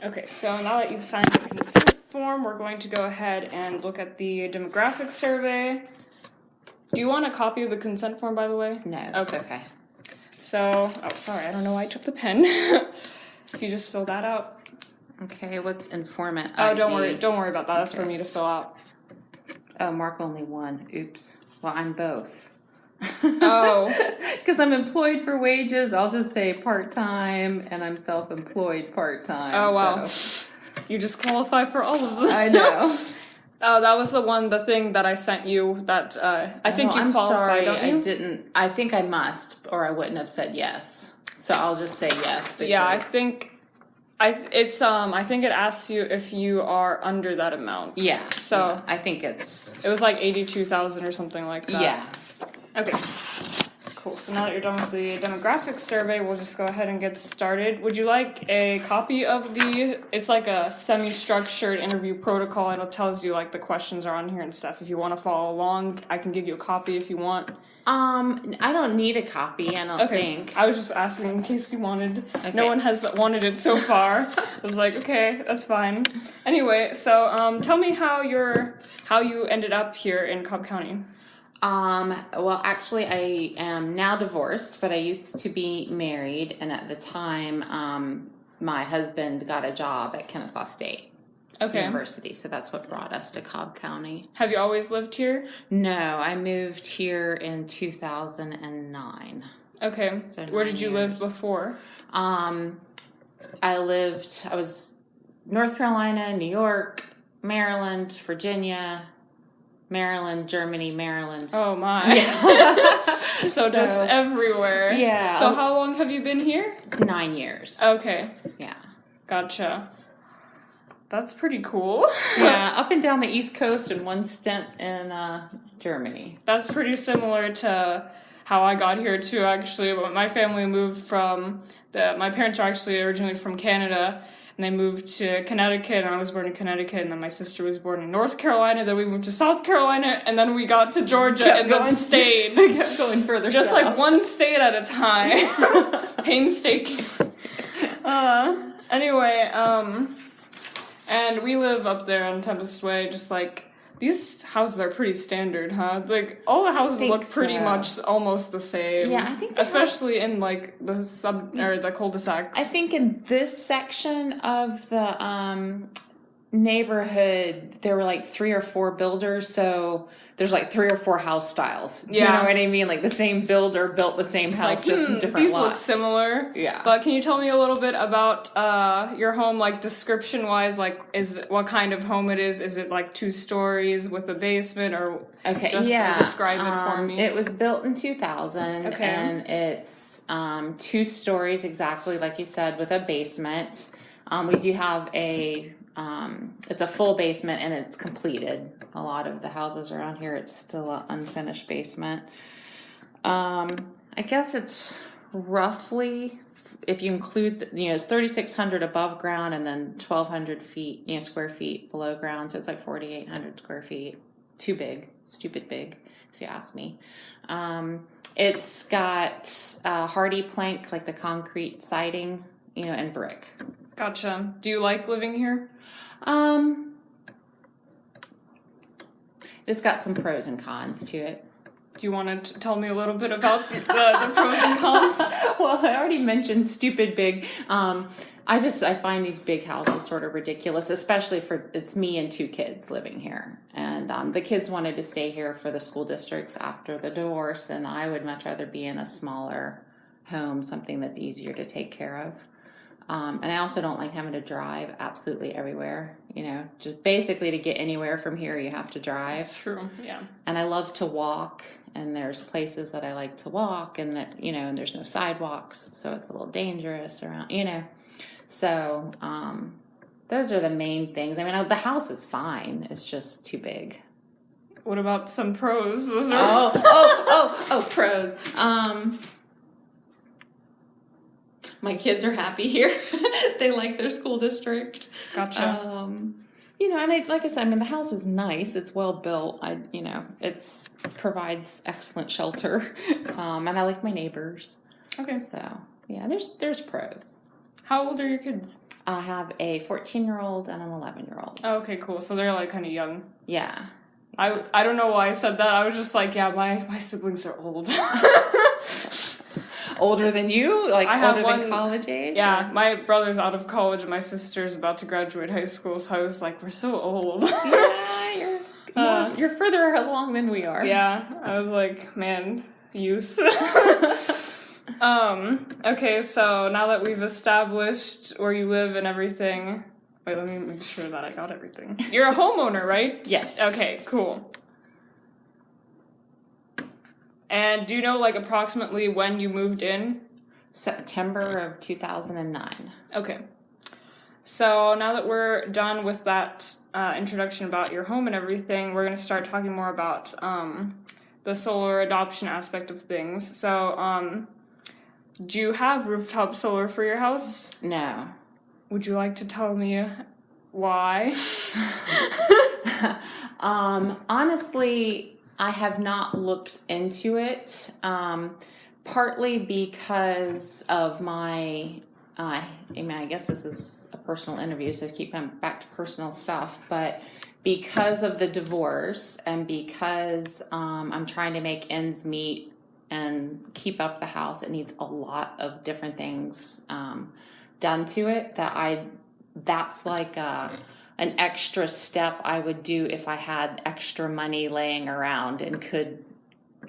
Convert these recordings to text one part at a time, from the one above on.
Okay, so now that you've signed the consent form, we're going to go ahead and look at the demographic survey. Do you want a copy of the consent form, by the way? No, that's okay. So, sorry, I don't know why I took the pen. You just fill that out. Okay, what's informant Oh, ID? don't worry about that. That's for me to fill out. Oh, mark only one. Oops. Well, I'm both. Oh. Because I'm employed for wages, I'll just say part-time, and I'm self-employed part-time. Oh, wow. So. You just qualify for all of them. I know. Oh, that was the thing that I sent you that I think you qualified, don't you? I didn't. I think I must, or I wouldn't have said yes. So I'll just say yes. Because yeah, I think it asks you if you are under that amount. Yeah. So yeah, I think it was like 82,000 or something like that. Yeah. Okay. Cool. So now that you're done with the demographic survey, we'll just go ahead and get started. Would you like a copy of it's like a semi-structured interview protocol, and it tells you like the questions are on here and stuff. If you want to follow along, I can give you a copy if you want. I don't need a copy, I don't think. I was just asking in case you wanted. Okay. No one has wanted it so far. I was like, okay, that's fine. Anyway, so tell me how you ended up here in Cobb County. Well, actually, I am now divorced, but I used to be married, and at the time, my husband got a job at Kennesaw State University, so that's what brought us to Cobb County. Have you always lived here? No, I moved here in 2009. Okay. So where did you live years. Before? I was North Carolina, New York, Maryland, Virginia, Maryland, Germany, Maryland. Oh my. Yeah. so just everywhere. Yeah. So how long have you been here? 9 years. Okay. Yeah. Gotcha. That's pretty cool. Yeah, up and down the East Coast and one stint in Germany. That's pretty similar to how I got here too, actually. My family moved my parents are actually originally from Canada, and they moved to Connecticut, and I was born in Connecticut, and then my sister was born in North Carolina, then we moved to South Carolina, and then we got to Georgia, and then stayed. Kept going further Just south. like one state at a time. Painstaking. Anyway, and we live up there on Tempest Way, just like, these houses are pretty standard, huh? Like, all the houses look pretty much almost the same. Yeah, I think especially in, like, the cul-de-sacs. I think in this section of the neighborhood, there were like 3 or 4 builders, so there's like 3 or 4 house styles. Do you know what I mean? Like the same builder built the same house, just in different these lots. look similar. Yeah. But can you tell me a little bit about your home, like description-wise? Like, what kind of home it is? Is it like 2 stories with a basement, or describe it for me? It was built in 2000, and it's 2 stories exactly, like you said, with a basement. We do have it's a full basement, and it's completed. A lot of the houses around here, it's still an unfinished basement. I guess it's roughly, if you include, it's 3,600 above ground and then 1,200 feet, square feet below ground. So it's like 4,800 square feet. Too big, stupid big, if you ask me. It's got hardy plank, like the concrete siding, and brick. Gotcha. Do you like living here? It's got some pros and cons to it. Do you want to tell me a little bit about the pros and cons? Well, I already mentioned stupid big. I find these big houses sort of ridiculous, especially it's me and 2 kids living here. And the kids wanted to stay here for the school districts after the divorce, and I would much rather be in a smaller home, something that's easier to take care of. And I also don't like having to drive absolutely everywhere. Just basically to get anywhere from here, you have to drive. That's true, yeah. And I love to walk, and there's places that I like to walk, and that, and there's no sidewalks, so it's a little dangerous around, So, those are the main things. I mean, the house is fine. It's just too big. What about some pros? Those are pros. My kids are happy here. They like their school district. Gotcha. And like I said, the house is nice. It's well built. It provides excellent shelter. And I like my neighbors. Okay. So, yeah, there's pros. How old are your kids? I have a 14-year-old and an 11-year-old. Oh, okay, cool. So they're like kind of young. Yeah. I don't know why I said that. I was just like, yeah, my siblings are old. Older than you? Like I have older than college age? Yeah, or? my brother's out of college and my sister's about to graduate high school, so I was like, we're so old. Yeah, you're further along than we are. Yeah, I was like, man, youth. Okay, so now that we've established where you live and everything, wait, let me make sure that I got everything. You're a homeowner, right? Yes. Okay, cool. And do you know, like, approximately when you moved in? September of 2009. Okay. So now that we're done with that introduction about your home and everything, we're going to start talking more about the solar adoption aspect of things. So, do you have rooftop solar for your house? No. Would you like to tell me why? Honestly, I have not looked into it, partly because of my, I guess this is a personal interview, so keep coming back to personal stuff, but because of the divorce and because I'm trying to make ends meet and keep up the house, it needs a lot of different things done to it that's like an extra step I would do if I had extra money laying around and could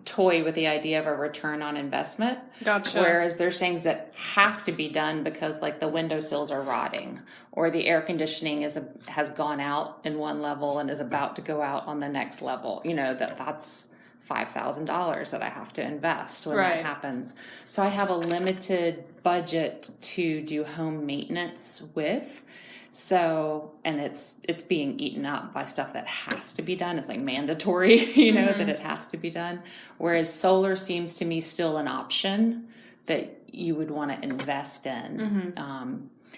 toy with the idea of a return on investment. Gotcha. Whereas there's things that have to be done because like the windowsills are rotting or the air conditioning has gone out in one level and is about to go out on the next level. You know, that's $5,000 that I have to invest when that happens. So I have a limited budget to do home maintenance with. So, and it's being eaten up by stuff that has to be done. It's like mandatory, you know, that it has to be done. Whereas solar seems to me still an option that you would want to invest in.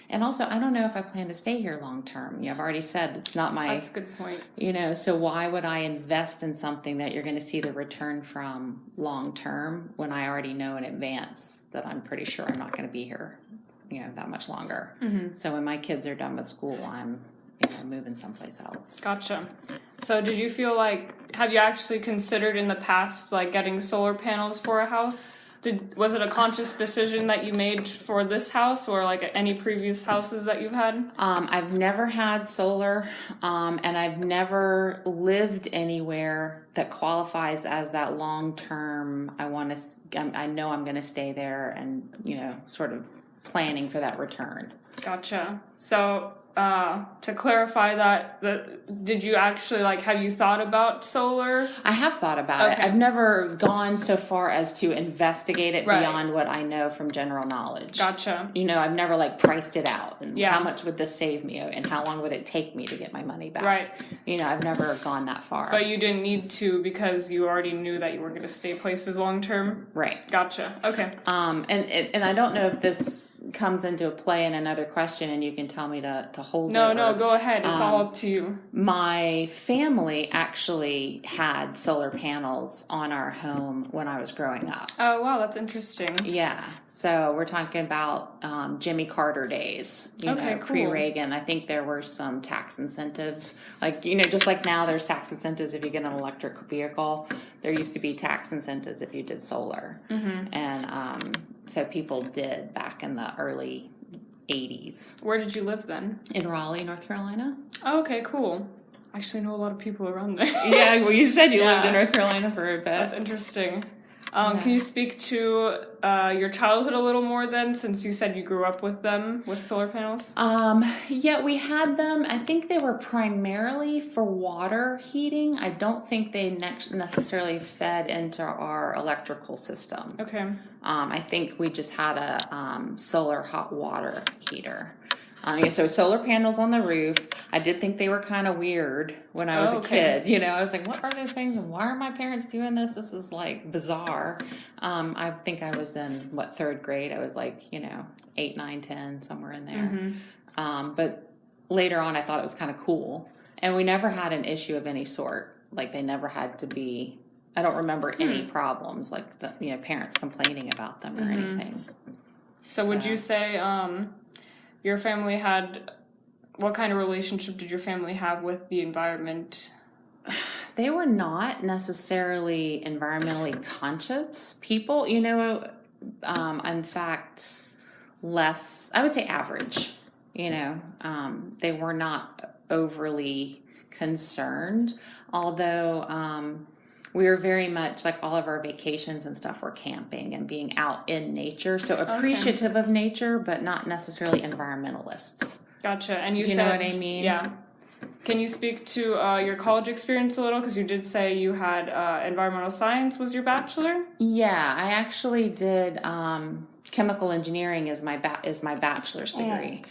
And also, I don't know if I plan to stay here long term. I've already said it's not my... That's a good point. You know, so why would I invest in something that you're going to see the return from long term when I already know in advance that I'm pretty sure I'm not going to be here, you know, that much longer. So when my kids are done with school, I'm, you know, moving someplace else. Gotcha. So did you feel like, have you actually considered in the past, like, getting solar panels for a house? Was it a conscious decision that you made for this house or, like, any previous houses that you've had? I've never had solar, and I've never lived anywhere that qualifies as that long-term, I know I'm going to stay there and, you know, sort of planning for that return. Gotcha. So, to clarify that, did you actually, like, have you thought about solar? I have thought about it. I've never gone so far as to investigate it beyond what I know from general knowledge. Gotcha. You know, I've never, like, priced it out. And how much would this save me? And how long would it take me to get my money back? Right. You know, I've never gone that far. But you didn't need to because you already knew that you were going to stay places long term? Right. Gotcha. Okay. And I don't know if this comes into play in another question and you can tell me to hold it. No, go ahead. It's all up to you. My family actually had solar panels on our home when I was growing up. Oh, wow, that's interesting. Yeah. So we're talking about Jimmy Carter days, you know, cool. pre-Reagan. I think there were some tax incentives. Like, you know, just like now there's tax incentives if you get an electric vehicle. There used to be tax incentives if you did solar. And so people did back in the early 80s. Where did you live then? In Raleigh, North Carolina. Oh, okay, cool. I actually know a lot of people around there. Yeah, well, you said you lived in North Carolina for a bit. That's interesting. Can you speak to your childhood a little more then, since you said you grew up with them, with solar panels? Yeah, we had them. I think they were primarily for water heating. I don't think they necessarily fed into our electrical system. Okay. I think we just had a solar hot water heater. So solar panels on the roof. I did think they were kind of weird when I was a kid. You know, I was like, what are those things? And why are my parents doing this? This is like bizarre. I think I was in, third grade? I was like, 8, 9, 10, somewhere in there. But later on, I thought it was kind of cool. And we never had an issue of any sort. Like, they never had to be, I don't remember any problems, like, parents complaining about them or anything. So would you say, your family had, what kind of relationship did your family have with the environment? They were not necessarily environmentally conscious people, you know. In fact, less, I would say average, you know. They were not overly concerned, although we were very much like all of our vacations and stuff were camping and being out in nature. So appreciative of nature, but not necessarily environmentalists. Gotcha. And you Do you said, know what I mean? Yeah. Can you speak to your college experience a little? Because you did say you had environmental science was your bachelor. Yeah, I actually did chemical engineering as my bachelor's degree,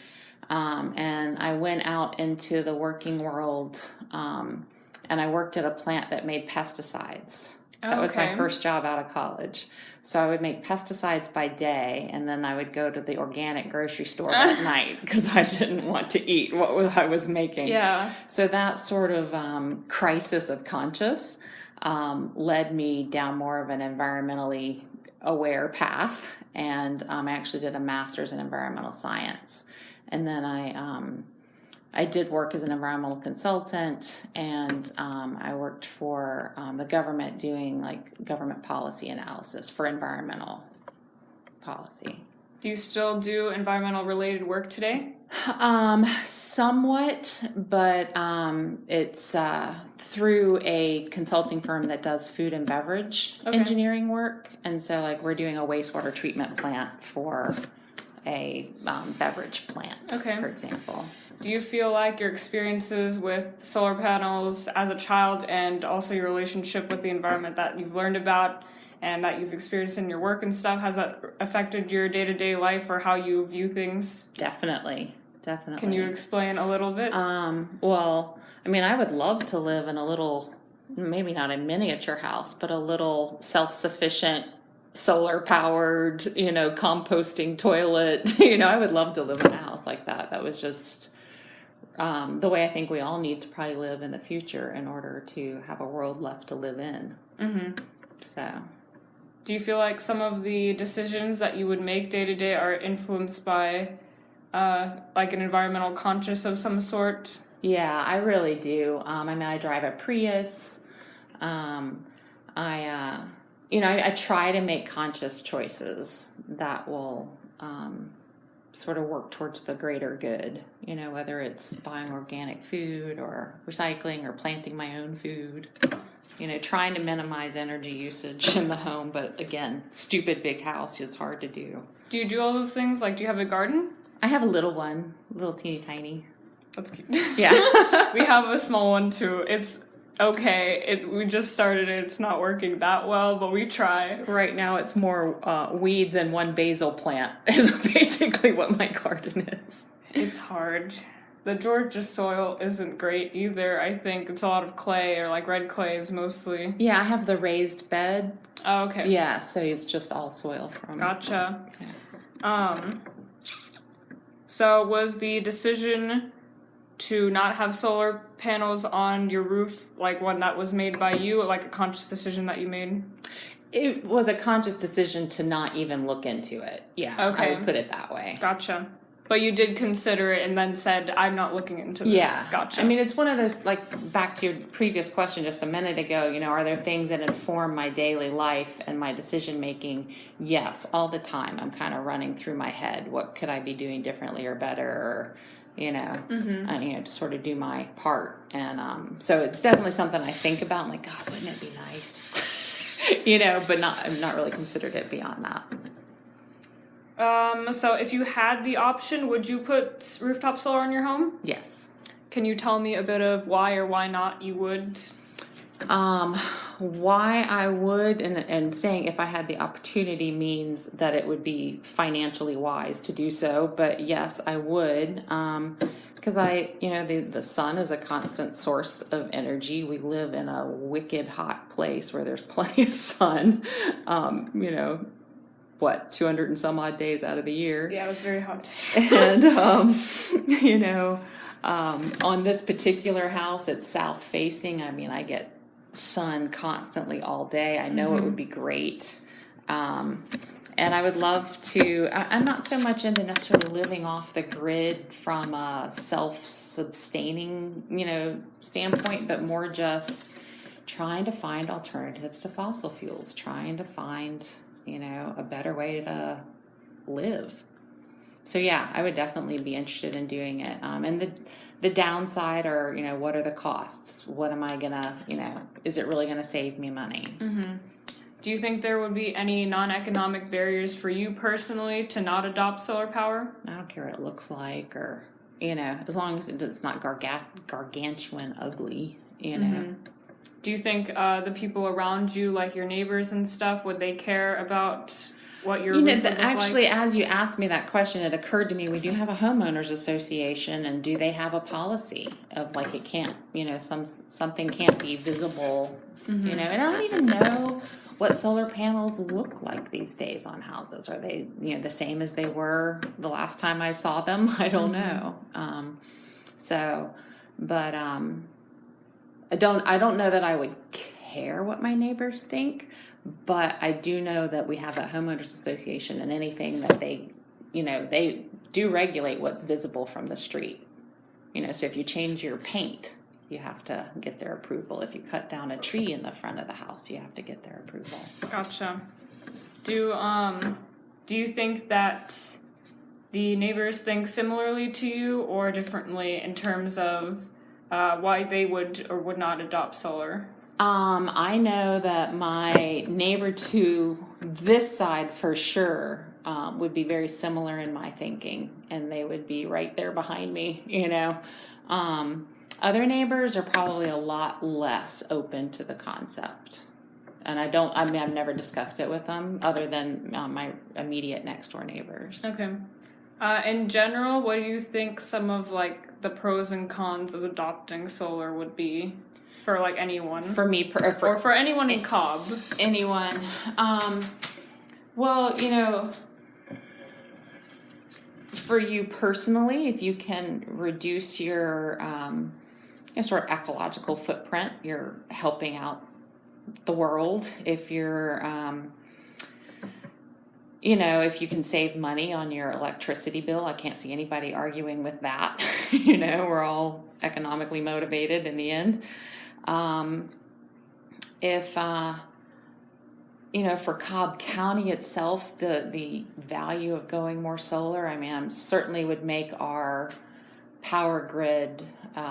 and I went out into the working world, and I worked at a plant that made pesticides. That was my first job out of college. So I would make pesticides by day, and then I would go to the organic grocery store at night because I didn't want to eat what I was making. Yeah. So that sort of crisis of conscience led me down more of an environmentally aware path, and I actually did a master's in environmental science. And then I did work as an environmental consultant, and I worked for the government doing like government policy analysis for environmental policy. Do you still do environmental related work today? Somewhat, but it's through a consulting firm that does food and beverage engineering work. And so like we're doing a wastewater treatment plant for a beverage plant, for example. Do you feel like your experiences with solar panels as a child and also your relationship with the environment that you've learned about and that you've experienced in your work and stuff, has that affected your day-to-day life or how you view things? Definitely. Can you explain a little bit? Well, I mean, I would love to live in a little, maybe not a miniature house, but a little self-sufficient, solar-powered, composting toilet. I would love to live in a house like that. That was just the way I think we all need to probably live in the future in order to have a world left to live in. Mm-hmm. So, do you feel like some of the decisions that you would make day to day are influenced by like an environmental conscious of some sort? Yeah, I really do. I drive a Prius. I try to make conscious choices that will sort of work towards the greater good, whether it's buying organic food or recycling or planting my own food, trying to minimize energy usage in the home. But again, stupid big house, it's hard to do. Do you do all those things? Like, do you have a garden? I have a little one, little teeny tiny. That's cute. Yeah. We have a small one too. It's okay. We just started it. It's not working that well, but we try. Right now it's more weeds and one basil plant is basically what my garden is. It's hard. The Georgia soil isn't great either. I think it's a lot of clay, or like red clays mostly. Yeah, I have the raised bed. Oh, okay. Yeah, so it's just all soil from... Gotcha. Okay. So was the decision to not have solar panels on your roof like one that was made by you, like a conscious decision that you made? It was a conscious decision to not even look into it. Yeah, okay. I would put it that way. Gotcha. But you did consider it and then said, I'm not looking into this. Yeah. Gotcha. I mean, it's one of those, like, back to your previous question just a minute ago, are there things that inform my daily life and my decision making? Yes, all the time. I'm kind of running through my head. What could I be doing differently or better? Or, to sort of do my part. And so it's definitely something I think about. I'm like, God, wouldn't it be nice? But I've not really considered it beyond that. So if you had the option, would you put rooftop solar on your home? Yes. Can you tell me a bit of why or why not you would? Why I would, and saying if I had the opportunity means that it would be financially wise to do so, but yes, I would, because the sun is a constant source of energy. We live in a wicked hot place where there's plenty of sun, 200 and some odd days out of the year. Yeah, it was very hot. And, on this particular house, it's south facing. I mean, I get sun constantly all day. I know it would be great. And I would love to, I'm not so much into necessarily living off the grid from a self-sustaining, standpoint, but more just trying to find alternatives to fossil fuels, trying to find, a better way to live. So yeah, I would definitely be interested in doing it. And the downside are, what are the costs? What am I gonna, is it really gonna save me money? Mm-hmm. Do you think there would be any non-economic barriers for you personally to not adopt solar power? I don't care what it looks like, or as long as it's not gargantuan ugly, Mm-hmm. Do you think the people around you, like your neighbors and stuff, would they care about what your roof would look actually, like? as you asked me that question, it occurred to me we do have a homeowners association, and do they have a policy of like it can't, something can't be visible, and I don't even know what solar panels look like these days on houses. Are they, the same as they were the last time I saw them? I don't know. But I don't know that I would care what my neighbors think, but I do know that we have a homeowners association, and anything that they do regulate what's visible from the street. So if you change your paint, you have to get their approval. If you cut down a tree in the front of the house, you have to get their approval. Gotcha. Do you think that the neighbors think similarly to you or differently in terms of why they would or would not adopt solar? I know that my neighbor to this side for sure would be very similar in my thinking, and they would be right there behind me, Other neighbors are probably a lot less open to the concept. And I've never discussed it with them other than my immediate next door neighbors. Okay. In general, what do you think some of like the pros and cons of adopting solar would be for like anyone? For me, or for anyone in Cobb. Anyone. Well, for you personally, if you can reduce your sort of ecological footprint, you're helping out the world. If you're if you can save money on your electricity bill, I can't see anybody arguing with that. We're all economically motivated in the end. For Cobb County itself, the value of going more solar, I certainly would make our power grid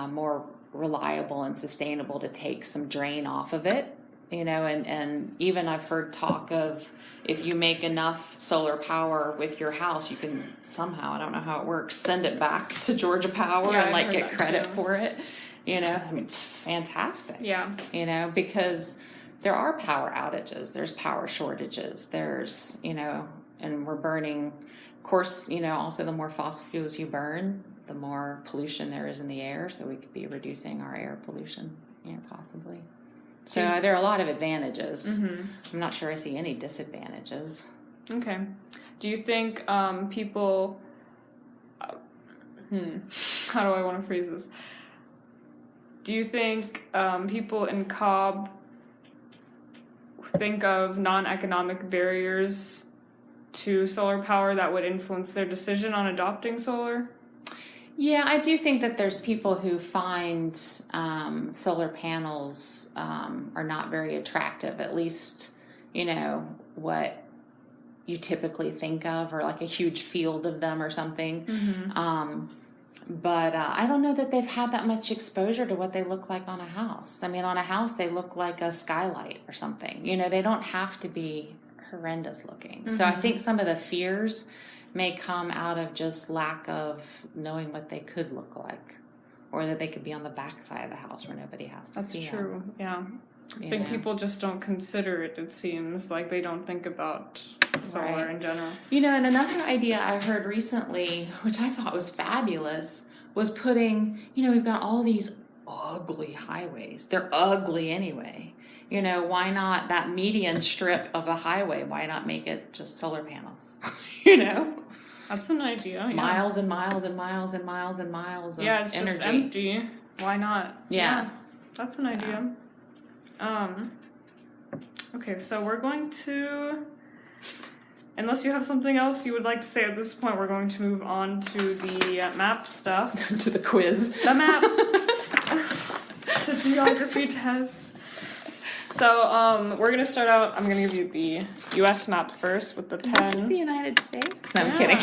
more reliable and sustainable to take some drain off of it. And even I've heard talk of if you make enough solar power with your house, you can somehow, I don't know how it works, send it back to Georgia Power and like get credit for it. Fantastic. Yeah. Because there are power outages, there's power shortages, there's, and we're burning, of course, also the more fossil fuels you burn, the more pollution there is in the air. So we could be reducing our air pollution, possibly. So there are a lot of advantages. Mm-hmm. I'm not sure I see any disadvantages. Okay. Do you think people... how do I want to phrase this? Do you think people in Cobb think of non-economic barriers to solar power that would influence their decision on adopting solar? Yeah, I do think that there's people who find solar panels are not very attractive, at least, what you typically think of, or like a huge field of them or something. Mm-hmm. But I don't know that they've had that much exposure to what they look like on a house. On a house, they look like a skylight or something. They don't have to be horrendous looking. Mm-hmm. So I think some of the fears may come out of just lack of knowing what they could look like, or that they could be on the back side of the house where nobody has to see them. That's true, yeah. I think people just don't consider it seems. Like they don't think about solar in general. And another idea I heard recently, which I thought was fabulous, was putting, we've got all these ugly highways. They're ugly anyway. Why not that median strip of the highway? Why not make it just solar panels? That's an idea. Yeah. Miles and miles and miles and miles and miles of it's energy. Just empty. Why not? Yeah. That's an idea. Okay, so we're going to unless you have something else you would like to say at this point, we're going to move on to the map stuff. To the quiz. The map. To geography test. So, we're gonna start out. I'm gonna give you the U.S. map first with the pen. This is the United States. No, I'm kidding.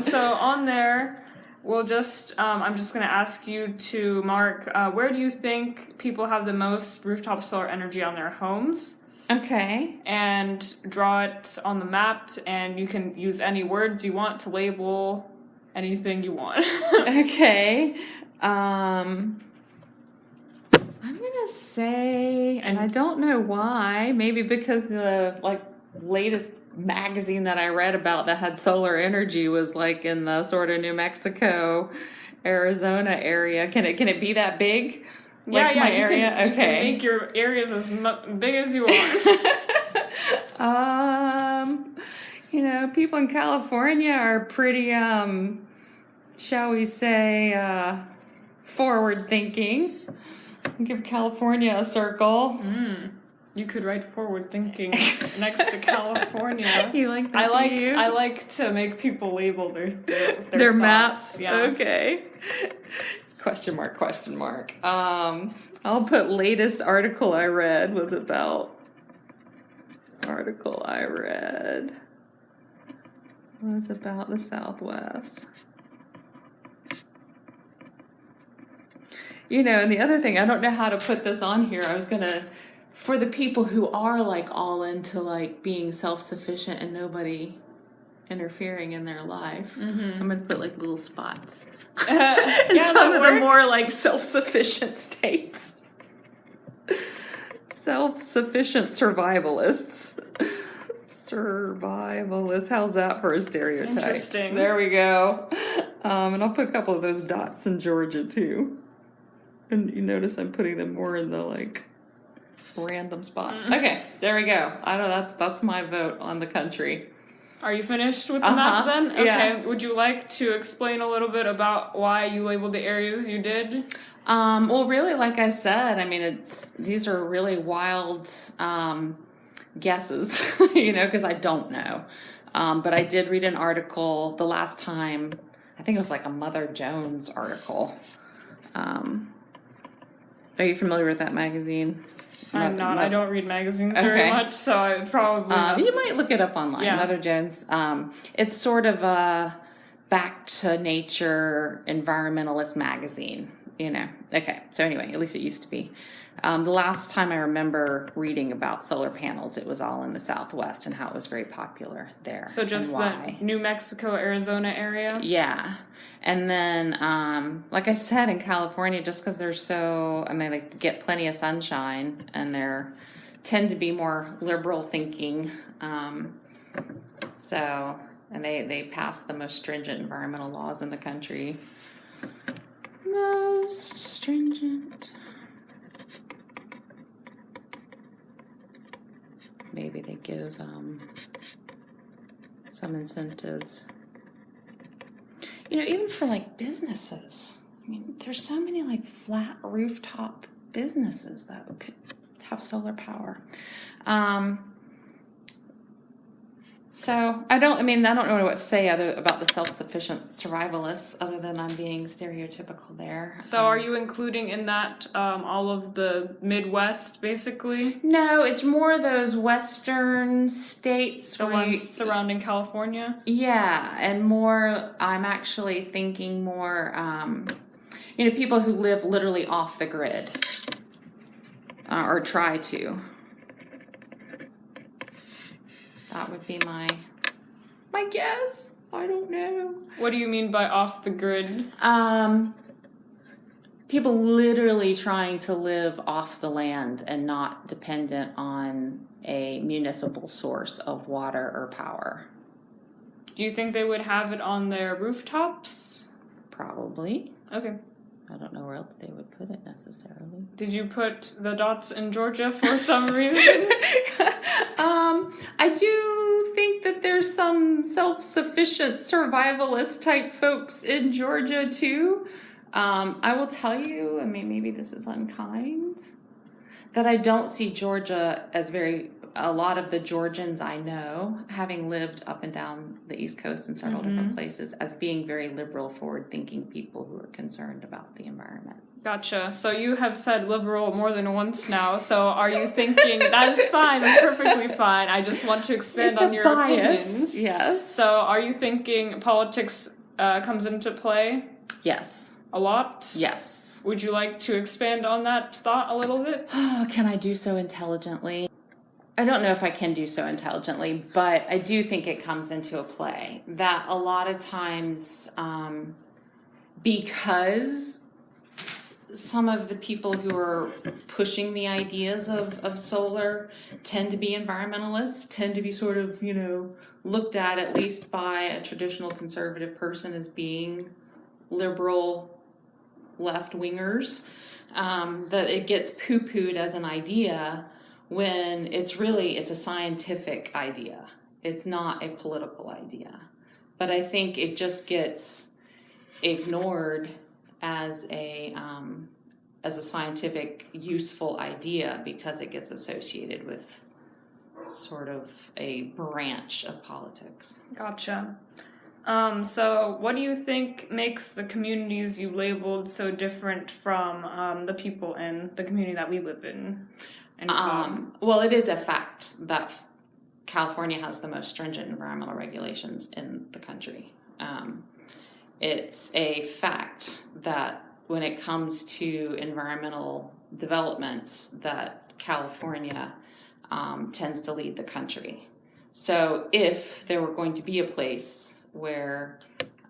So on there, we'll just. I'm just gonna ask you to mark. Where do you think people have the most rooftop solar energy on their homes? Okay. And draw it on the map, and you can use any words you want to label anything you want. Okay. I'm gonna say, and I don't know why, maybe because the latest magazine that I read about that had solar energy was in the sort of New Mexico, Arizona area. Can it be that big? Yeah, my you area. Can, you can make your areas as big as you want. People in California are pretty, shall we say, forward thinking. Give California a circle. You could write forward thinking next to California. You like that? I like to make people label their maps. Yeah. Okay. Question mark. I'll put latest article I read was about. Article I read was about the Southwest. And the other thing, I don't know how to put this on here. I was gonna, for the people who are all into being self-sufficient and nobody interfering in their life, I'm gonna put little spots in some of the more self-sufficient states. Self-sufficient survivalists. How's that for a stereotype? Interesting. There we go. And I'll put a couple of those dots in Georgia too. And you notice I'm putting them more in the random spots. Okay, there we go. I know that's my vote on the country. Are you finished with the map then? Okay. Yeah. Would you like to explain a little bit about why you labeled the areas you did? Well, really, like I said, these are really wild guesses, because I don't know. But I did read an article the last time. I think it was a Mother Jones article. Are you familiar with that magazine? I'm not. I don't read magazines very much, so I probably... you might look it up online. Yeah. Mother Jones. It's sort of a back to nature environmentalist magazine, Okay, so anyway, at least it used to be. The last time I remember reading about solar panels, it was all in the Southwest and how it was very popular there. So just the New Mexico, Arizona area? Yeah. And then, like I said, in California, just because they're so, they get plenty of sunshine and tend to be more liberal thinking. And they pass the most stringent environmental laws in the country. Most stringent. Maybe they give some incentives. Even for businesses. There's so many flat rooftop businesses that could have solar power. So I don't know what to say about the self-sufficient survivalists other than I'm being stereotypical there. So are you including in that all of the Midwest, basically? No, it's more those western states. The ones surrounding California? Yeah, and more, I'm actually thinking more, people who live literally off the grid. Or try to. That would be my guess. I don't know. What do you mean by off the grid? People literally trying to live off the land and not dependent on a municipal source of water or power. Do you think they would have it on their rooftops? Probably. Okay. I don't know where else they would put it necessarily. Did you put the dots in Georgia for some reason? I do think that there's some self-sufficient survivalist type folks in Georgia too. I will tell you, maybe this is unkind, that I don't see Georgia as very a lot of the Georgians I know, having lived up and down the East Coast in several different places, as being very liberal, forward-thinking people who are concerned about the environment. Gotcha. So you have said liberal more than once now. So are you thinking that is fine? That's perfectly fine. I just want to expand on your opinions. Yes. So are you thinking politics comes into play? Yes. A lot? Yes. Would you like to expand on that thought a little bit? Oh, can I do so intelligently? I don't know if I can do so intelligently, but I do think it comes into a play that a lot of times, because some of the people who are pushing the ideas of solar tend to be environmentalists, tend to be sort of, looked at least by a traditional conservative person as being liberal left-wingers, that it gets poo-pooed as an idea when it's a scientific idea. It's not a political idea. But I think it just gets ignored as a scientific, useful idea because it gets associated with sort of a branch of politics. Gotcha. So what do you think makes the communities you labeled so different from the people in the community that we live in Cobb? Well, it is a fact that California has the most stringent environmental regulations in the country. It's a fact that when it comes to environmental developments, that California tends to lead the country. So if there were going to be a place where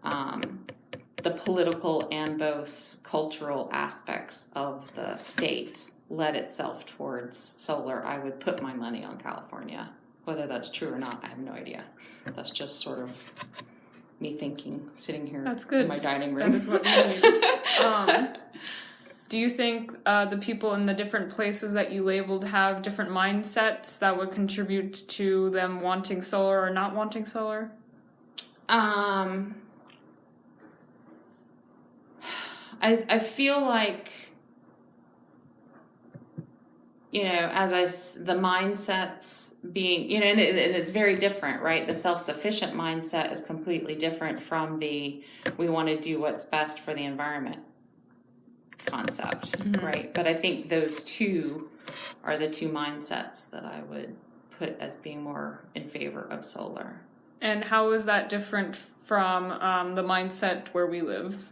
the political and both cultural aspects of the state led itself towards solar, I would put my money on California. Whether that's true or not, I have no idea. That's just sort of me thinking, sitting here in my dining room. That is what means. Do you think the people in the different places that you labeled have different mindsets that would contribute to them wanting solar or not wanting solar? I feel like, the mindsets being, and it's very different, right? The self-sufficient mindset is completely different from we want to do what's best for the environment concept, right? But I think those two are the two mindsets that I would put as being more in favor of solar. And how is that different from the mindset where we live?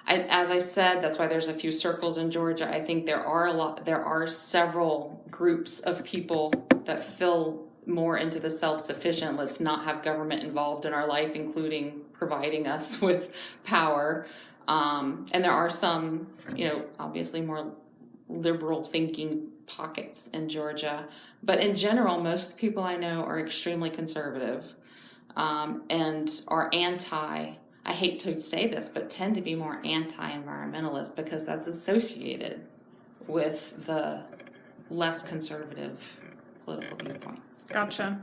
As I said, that's why there's a few circles in Georgia. I think there are several groups of people that feel more into the self-sufficient, let's not have government involved in our life, including providing us with power. And there are some, obviously more liberal thinking pockets in Georgia. But in general, most people I know are extremely conservative and are I hate to say this, but tend to be more anti-environmentalist because that's associated with the less conservative political viewpoints. Gotcha.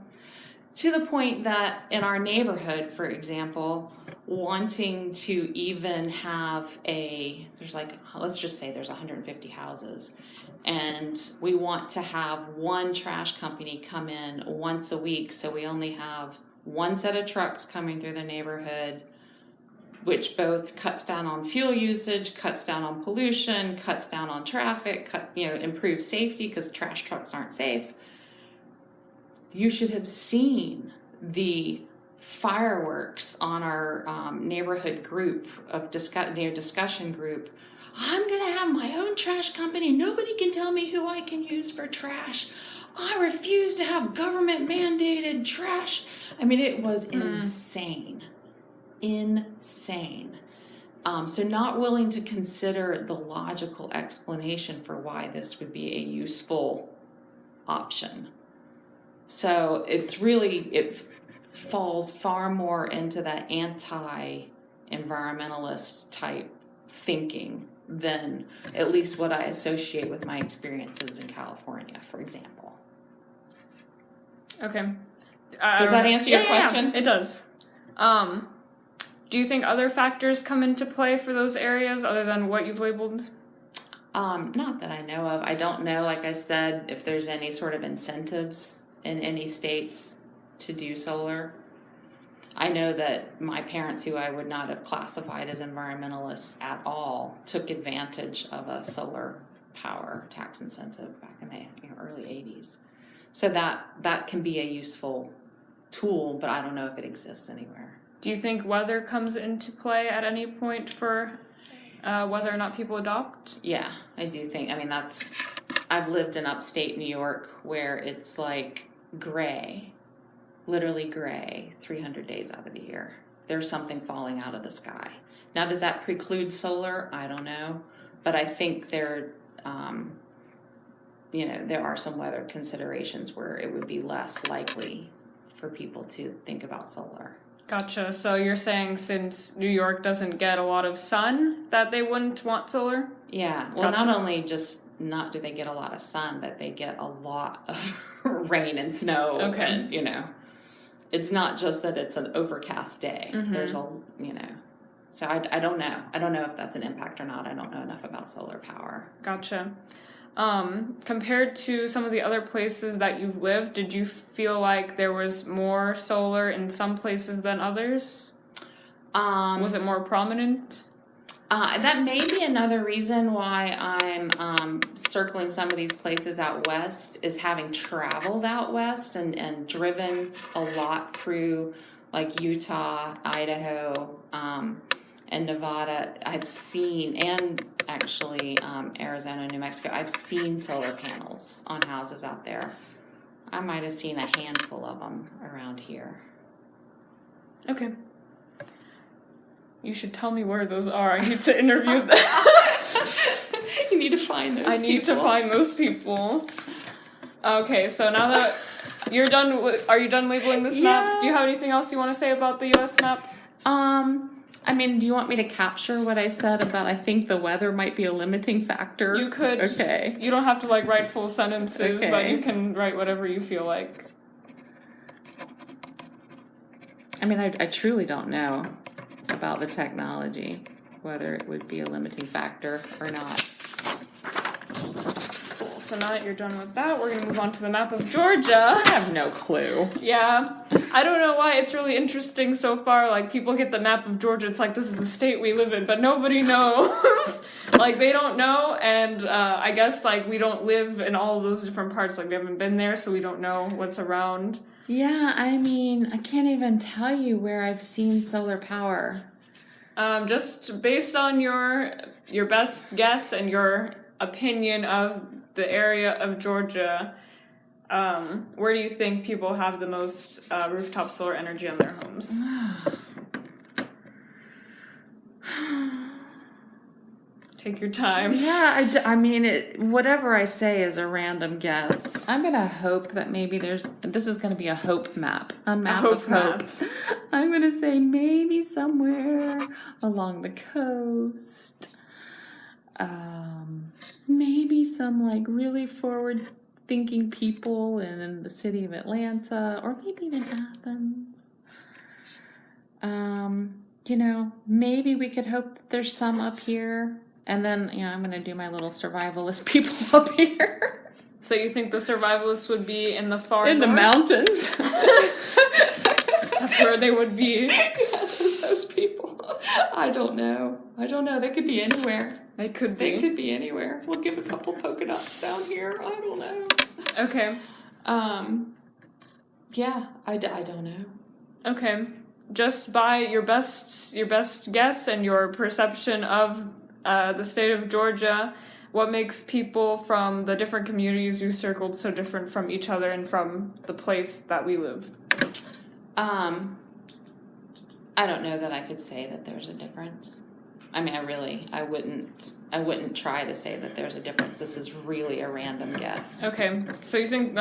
To the point that in our neighborhood, for example, wanting to even have let's just say there's 150 houses, and we want to have one trash company come in once a week, so we only have one set of trucks coming through the neighborhood, which both cuts down on fuel usage, cuts down on pollution, cuts down on traffic, improves safety because trash trucks aren't safe. You should have seen the fireworks on our neighborhood group of discussion group. I'm going to have my own trash company. Nobody can tell me who I can use for trash. I refuse to have government mandated trash. I mean, it was insane. So not willing to consider the logical explanation for why this would be a useful option. So it falls far more into that anti-environmentalist type thinking than at least what I associate with my experiences in California, for example. Okay. Does that answer your question? Yeah, it does. Do you think other factors come into play for those areas other than what you've labeled? Not that I know of. I don't know, like I said, if there's any sort of incentives in any states to do solar. I know that my parents, who I would not have classified as environmentalists at all, took advantage of a solar power tax incentive back in the early 80s. So that can be a useful tool, but I don't know if it exists anywhere. Do you think weather comes into play at any point for whether or not people adopt? Yeah, I do think. I mean, I've lived in upstate New York where it's like gray, literally gray, 300 days out of the year. There's something falling out of the sky. Now, does that preclude solar? I don't know. But I think there are some weather considerations where it would be less likely for people to think about solar. Gotcha. So you're saying since New York doesn't get a lot of sun, that they wouldn't want solar? Yeah. Well, Gotcha. not only not do they get a lot of sun, but they get a lot of rain and snow. Okay. And, it's not just that it's an overcast day. Mm-hmm. There's so I don't know. I don't know if that's an impact or not. I don't know enough about solar power. Gotcha. Compared to some of the other places that you've lived, did you feel like there was more solar in some places than others? Was it more prominent? That may be another reason why I'm circling some of these places out west, is having traveled out west and driven a lot through like Utah, Idaho, and Nevada. I've seen, and actually Arizona, New Mexico, I've seen solar panels on houses out there. I might have seen a handful of them around here. Okay. You should tell me where those are. I need to interview them. You need to find those people. I need to find those people. Okay, so now that you're done, are you done labeling this map? Do you have anything else you want to say about the U.S. map? I mean, do you want me to capture what I said about I think the weather might be a limiting factor? You could. Okay. You don't have to write full sentences, Okay. but you can write whatever you feel like. I mean, I truly don't know about the technology, whether it would be a limiting factor or not. Cool. So now that you're done with that, we're going to move on to the map of Georgia. I have no clue. Yeah. I don't know why it's really interesting so far. Like, people get the map of Georgia. It's like, this is the state we live in, but nobody knows. Like, they don't know, and I guess, like, we don't live in all of those different parts. Like, we haven't been there, so we don't know what's around. Yeah, I mean, I can't even tell you where I've seen solar power. Just based on your best guess and your opinion of the area of Georgia, where do you think people have the most rooftop solar energy on their homes? Take your time. Yeah, I mean, whatever I say is a random guess. I'm going to hope that maybe this is going to be a hope map. A map of hope. I'm going to say maybe somewhere along the coast. Maybe some like really forward-thinking people in the city of Atlanta, or maybe even Athens. Maybe we could hope that there's some up here. And then, I'm going to do my little survivalist people up here. So you think the survivalists would be in the far in north? the mountains. That's where they would be. Yes, those people. I don't know. They could be anywhere. They could be. They could be anywhere. We'll give a couple polka dots down here. I don't know. Okay. Yeah, I don't know. Okay. Just by your best guess and your perception of the state of Georgia, what makes people from the different communities you circled so different from each other and from the place that we live? I don't know that I could say that there's a difference. I mean, I wouldn't try to say that there's a difference. This is really a random guess. Okay, so you think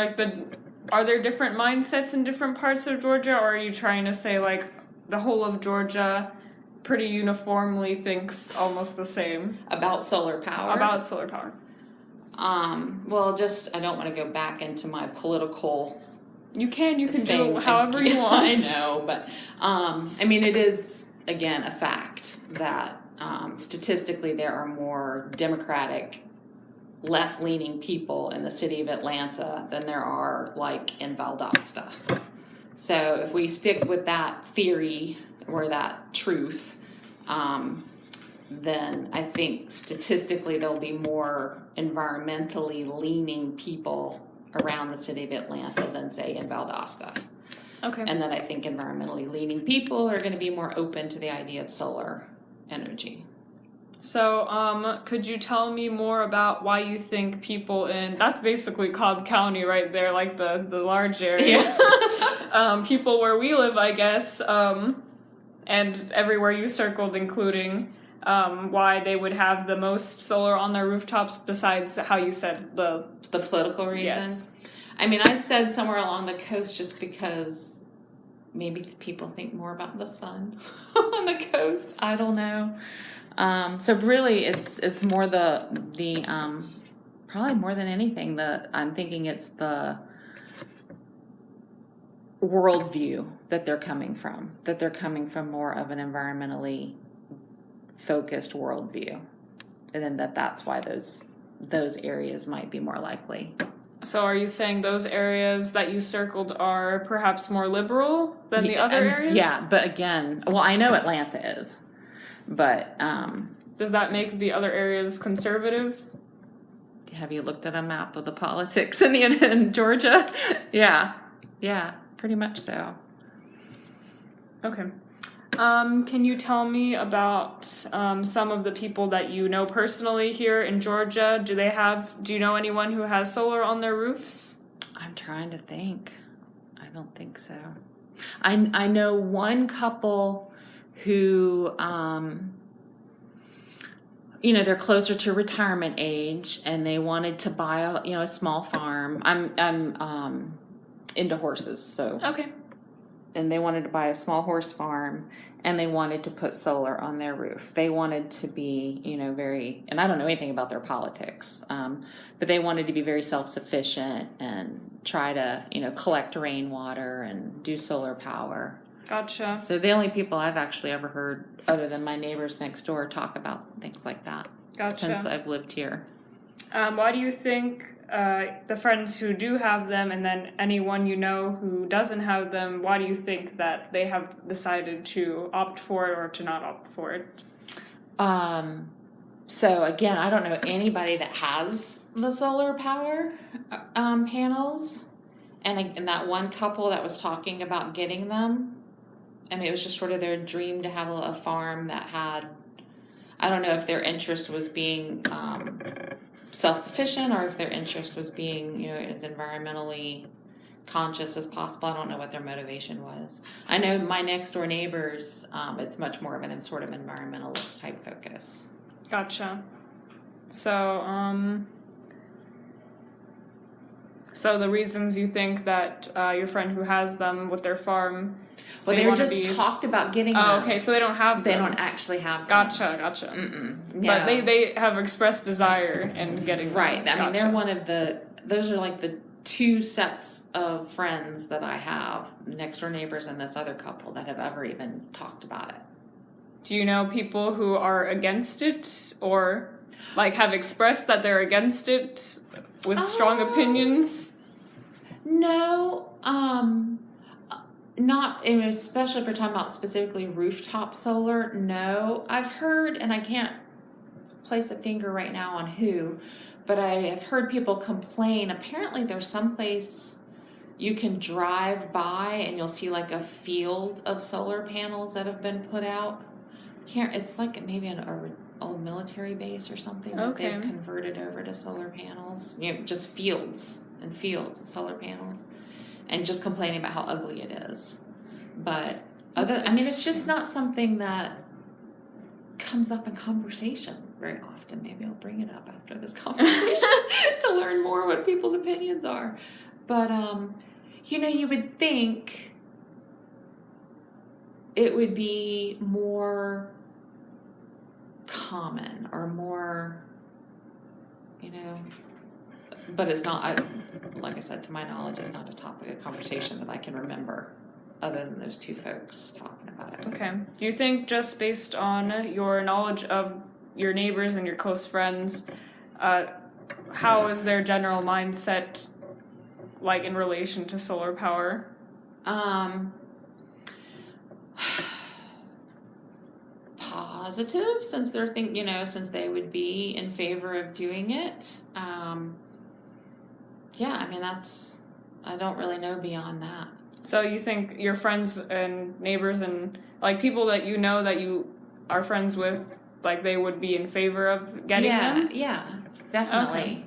are there different mindsets in different parts of Georgia, or are you trying to say like the whole of Georgia pretty uniformly thinks almost the same about solar power? Well, I don't want to go back into my political. You can do however you want. I know, but I mean, it is again a fact that statistically there are more Democratic left-leaning people in the city of Atlanta than there are like in Valdosta. So if we stick with that theory or that truth, then I think statistically there'll be more environmentally leaning people around the city of Atlanta than say in Valdosta. Okay. And then I think environmentally leaning people are going to be more open to the idea of solar energy. So, could you tell me more about why you think people that's basically Cobb County right there, like the large area. Yeah. People where we live, I guess, and everywhere you circled, including why they would have the most solar on their rooftops besides how you said the political reason? Yes. I mean, I said somewhere along the coast just because maybe people think more about the sun on the coast. I don't know. So really, it's more the probably more than anything that I'm thinking it's the worldview that they're coming from. That they're coming from more of an environmentally focused worldview, and then that's why those areas might be more likely. So are you saying those areas that you circled are perhaps more liberal than the other areas? Yeah, but again, well, I know Atlanta is. But does that make the other areas conservative? Have you looked at a map of the politics in Georgia? Yeah, pretty much so. Okay. Can you tell me about some of the people that you know personally here in Georgia? Do you know anyone who has solar on their roofs? I'm trying to think. I don't think so. I know one couple who, they're closer to retirement age, and they wanted to buy a small farm. I'm into horses, so okay. And they wanted to buy a small horse farm, and they wanted to put solar on their roof. They wanted to be, very, and I don't know anything about their politics, but they wanted to be very self-sufficient and try to, collect rainwater and do solar power. Gotcha. So the only people I've actually ever heard, other than my neighbors next door, talk about things like that. Gotcha. Since I've lived here. Why do you think the friends who do have them, and then anyone you know who doesn't have them, why do you think that they have decided to opt for it or to not opt for it? So again, I don't know anybody that has the solar power panels, and that one couple that was talking about getting them. I mean, it was just sort of their dream to have a farm that had, I don't know if their interest was being self-sufficient or if their interest was being, as environmentally conscious as possible. I don't know what their motivation was. I know my next door neighbors, it's much more of an sort of environmentalist type focus. Gotcha. So, so the reasons you think that your friend who has them with their farm, well, they were just talked about getting them. Oh, okay, so they don't have them. They don't actually have them. Gotcha. Mm-mm. But they have expressed desire in getting them. Right. Gotcha. I mean, they're one of those are like the two sets of friends that I have, next door neighbors and this other couple, that have ever even talked about it. Do you know people who are against it or like have expressed that they're against it with strong opinions? No, not, especially if we're talking about specifically rooftop solar. No, I've heard, and I can't place a finger right now on who, but I have heard people complain. Apparently there's some place you can drive by and you'll see like a field of solar panels that have been put out. It's like maybe an old military base or something that they've converted over to solar panels. Just fields and fields of solar panels, and just complaining about how ugly it is. But it's just not something that comes up in conversation very often. Maybe I'll bring it up after this conversation to learn more what people's opinions are. But you would think it would be more common or more, but it's not. Like I said, to my knowledge, it's not a topic of conversation that I can remember other than those two folks talking about it. Okay. Do you think, just based on your knowledge of your neighbors and your close friends, how is their general mindset like in relation to solar power? Positive, since they're since they would be in favor of doing it. Yeah, I mean, I don't really know beyond that. So you think your friends and neighbors and like people that you know that you are friends with, like they would be in favor of getting them? Yeah, definitely.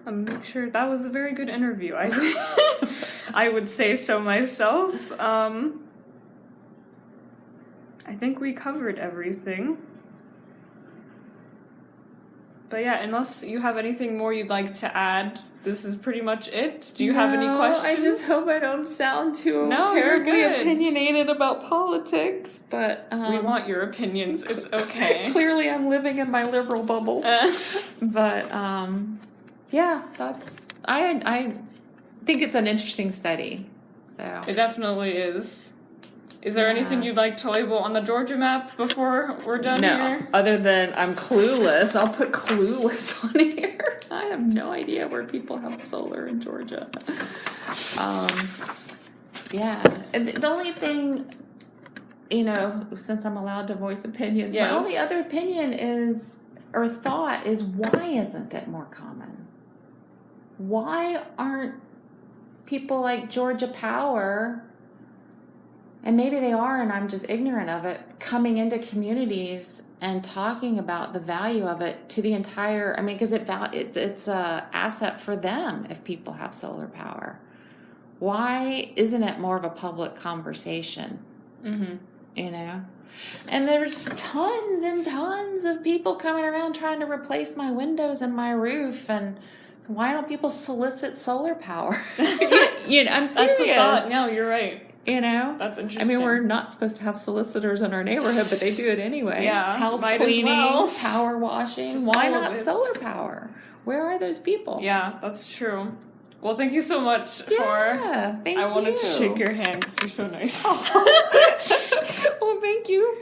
Make sure that was a very good interview. I would say so myself. I think we covered everything. But yeah, unless you have anything more you'd like to add, this is pretty much it. Do you have any questions? I just hope I don't sound too terribly opinionated about politics, but we want your opinions. It's okay. Clearly I'm living in my liberal bubble. But yeah, I think it's an interesting study. So it definitely is. Is there anything you'd like to label on the Georgia map before we're done here? No, other than I'm clueless. I'll put clueless on here. I have no idea where people have solar in Georgia. Yeah, and the only thing, since I'm allowed to voice opinions, my only other opinion or thought is, why isn't it more common? Why aren't people like Georgia Power, and maybe they are and I'm just ignorant of it, coming into communities and talking about the value of it to the entire, because it's a asset for them if people have solar power. Why isn't it more of a public conversation? Mm-hmm. And there's tons and tons of people coming around trying to replace my windows and my roof, and why don't people solicit solar power? I'm serious. That's a thought. No, you're right. That's interesting. We're not supposed to have solicitors in our neighborhood, but they do it anyway. Yeah, house cleaning, power washing. Why not solar power? Where are those people? Yeah, that's true. Well, thank you so much thank you. I wanted to shake your hand because you're so nice. Well, thank you.